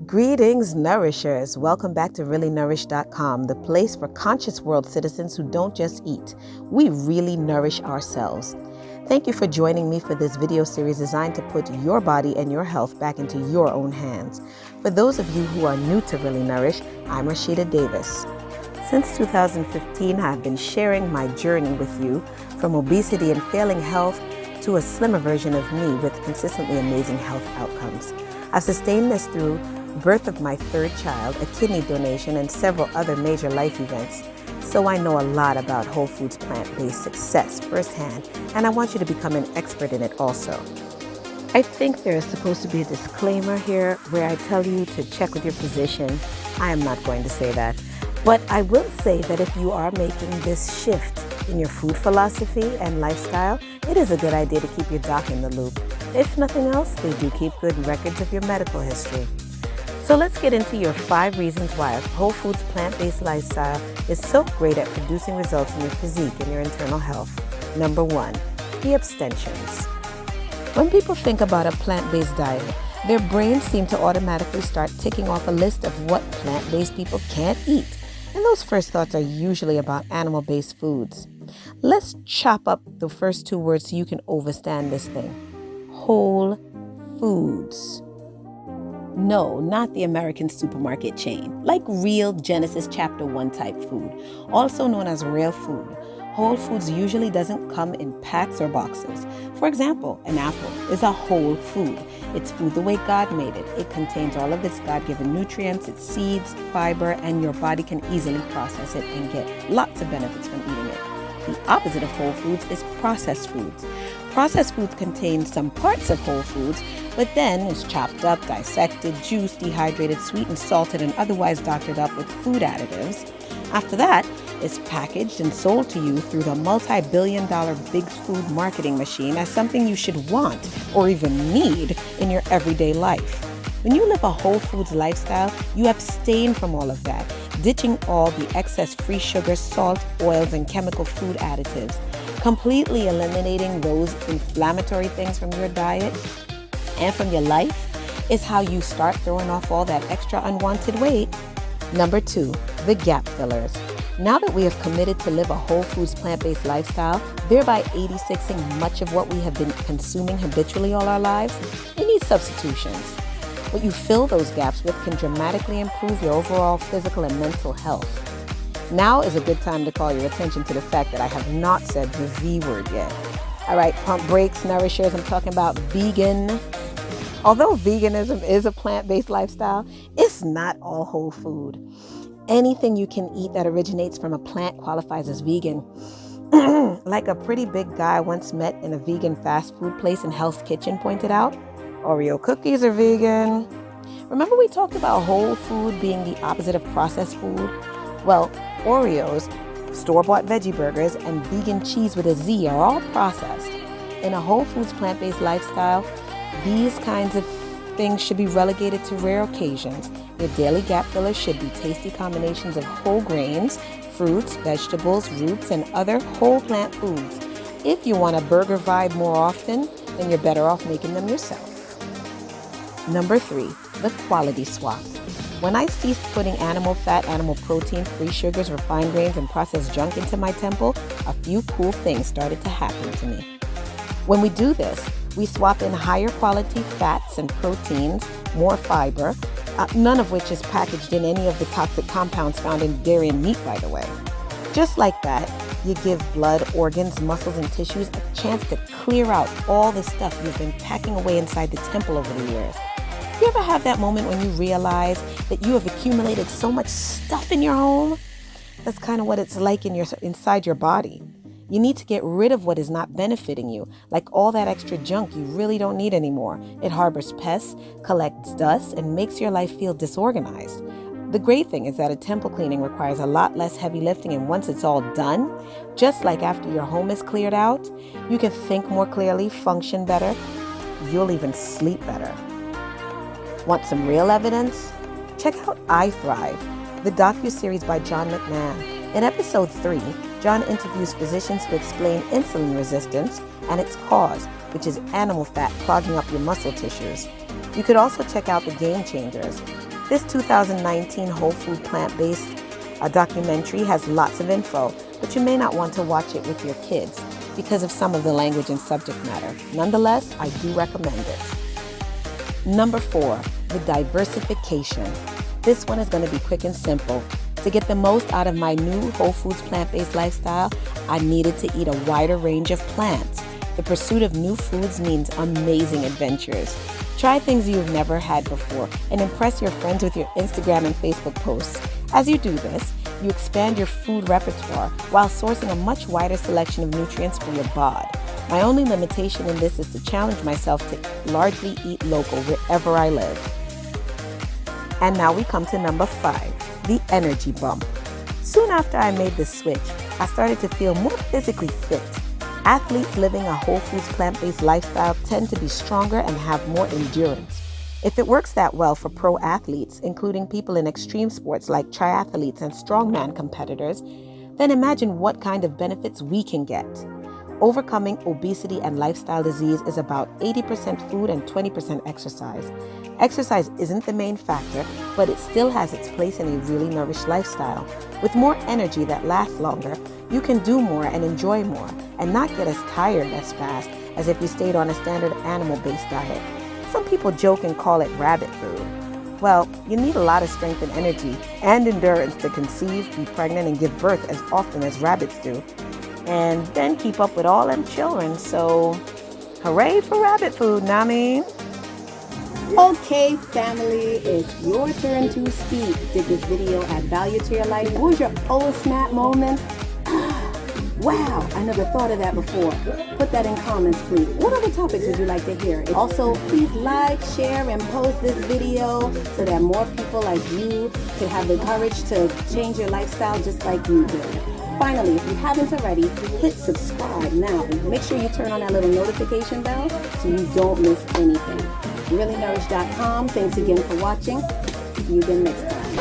Greetings, nourishers. Welcome back to reallynourish.com, the place for conscious world citizens who don't just eat. We really nourish ourselves. Thank you for joining me for this video series designed to put your body and your health back into your own hands. For those of you who are new to Really Nourish, I'm Rashida Davis. Since 2015, I've been sharing my journey with you from obesity and failing health to a slimmer version of me with consistently amazing health outcomes. I've sustained this through birth of my third child, a kidney donation, and several other major life events. So I know a lot about whole foods plant-based success firsthand, and I want you to become an expert in it also. I think there is supposed to be a disclaimer here where I tell you to check with your physician. I am not going to say that. But I will say that if you are making this shift in your food philosophy and lifestyle, it is a good idea to keep your doc in the loop. If nothing else, they do keep good records of your medical history. So let's get into your 5 reasons why a whole foods plant-based lifestyle is so great at producing results in your physique and your internal health. Number 1, the abstentions. When people think about a plant-based diet, their brains seem to automatically start ticking off a list of what plant-based people can't eat. And those first thoughts are usually about animal-based foods. Let's chop up the first 2 words so you can overstand this thing. Whole foods. No, not the American supermarket chain, like real Genesis Chapter 1 type food, also known as real food. Whole foods usually doesn't come in packs or boxes. For example, an apple is a whole food. It's food the way God made it. It contains all of its God-given nutrients, its seeds, fiber, and your body can easily process it and get lots of benefits from eating it. The opposite of whole foods is processed foods. Processed foods contain some parts of whole foods, but then is chopped up, dissected, juiced, dehydrated, sweetened, salted, and otherwise doctored up with food additives. After that, it's packaged and sold to you through the multi-billion-dollar big food marketing machine as something you should want or even need in your everyday life. When you live a whole foods lifestyle, you abstain from all of that, ditching all the excess free sugar, salt, oils, and chemical food additives, completely eliminating those inflammatory things from your diet and from your life is how you start throwing off all that extra unwanted weight. Number 2, the gap fillers. Now that we have committed to live a whole foods plant-based lifestyle, thereby 86ing much of what we have been consuming habitually all our lives, we need substitutions. What you fill those gaps with can dramatically improve your overall physical and mental health. Now is a good time to call your attention to the fact that I have not said the V word yet. All right, pump brakes, nourishers, I'm talking about vegan. Although veganism is a plant-based lifestyle, it's not all whole food. Anything you can eat that originates from a plant qualifies as vegan. Like a pretty big guy I once met in a vegan fast food place in Hell's Kitchen pointed out, Oreo cookies are vegan. Remember we talked about whole food being the opposite of processed food? Well, Oreos, store-bought veggie burgers, and vegan cheese with a Z are all processed. In a whole foods plant-based lifestyle, these kinds of things should be relegated to rare occasions. Your daily gap fillers should be tasty combinations of whole grains, fruits, vegetables, roots, and other whole plant foods. If you want a burger vibe more often, then you're better off making them yourself. Number 3, the quality swap. When I ceased putting animal fat, animal protein, free sugars, refined grains, and processed junk into my temple, a few cool things started to happen to me. When we do this, we swap in higher quality fats and proteins, more fiber, none of which is packaged in any of the toxic compounds found in dairy and meat, by the way. Just like that, you give blood, organs, muscles, and tissues a chance to clear out all the stuff you've been packing away inside the temple over the years. You ever have that moment when you realize that you have accumulated so much stuff in your home? That's kind of what it's like inside your body. You need to get rid of what is not benefiting you, like all that extra junk you really don't need anymore. It harbors pests, collects dust, and makes your life feel disorganized. The great thing is that a temple cleaning requires a lot less heavy lifting, and once it's all done, just like after your home is cleared out, you can think more clearly, function better, you'll even sleep better. Want some real evidence? Check out I Thrive, the docuseries by John McMahon. In episode 3, John interviews physicians to explain insulin resistance and its cause, which is animal fat clogging up your muscle tissues. You could also check out the Game Changers, This 2019 whole food plant-based documentary has lots of info, but you may not want to watch it with your kids because of some of the language and subject matter. Nonetheless, I do recommend it. Number 4, the diversification. This one is going to be quick and simple. To get the most out of my new whole foods plant-based lifestyle, I needed to eat a wider range of plants. The pursuit of new foods means amazing adventures. Try things you've never had before and impress your friends with your Instagram and Facebook posts. As you do this, you expand your food repertoire while sourcing a much wider selection of nutrients for your bod. My only limitation in this is to challenge myself to largely eat local wherever I live. And now we come to number 5, the energy bump. Soon after I made this switch, I started to feel more physically fit. Athletes living a whole foods plant-based lifestyle tend to be stronger and have more endurance. If it works that well for pro athletes, including people in extreme sports like triathletes and strongman competitors, then imagine what kind of benefits we can get. Overcoming obesity and lifestyle disease is about 80% food and 20% exercise. Exercise isn't the main factor, but it still has its place in a really nourished lifestyle. With more energy that lasts longer, you can do more and enjoy more, and not get as tired as fast as if you stayed on a standard animal-based diet. Some people joke and call it rabbit food. Well, you need a lot of strength and energy and endurance to conceive, be pregnant, and give birth as often as rabbits do. And then keep up with all them children, so hooray for rabbit food, nah mean? Okay, family, it's your turn to speak. Did this video add value to your life? What was your oh snap moment? Wow, I never thought of that before. Put that in comments, please. What other topics would you like to hear? Also, please like, share, and post this video so that more people like you can have the courage to change your lifestyle just like you did. Finally, if you haven't already, hit subscribe now. Make sure you turn on that little notification bell so you don't miss anything. ReallyNourished.com. Thanks again for watching. See you again next time.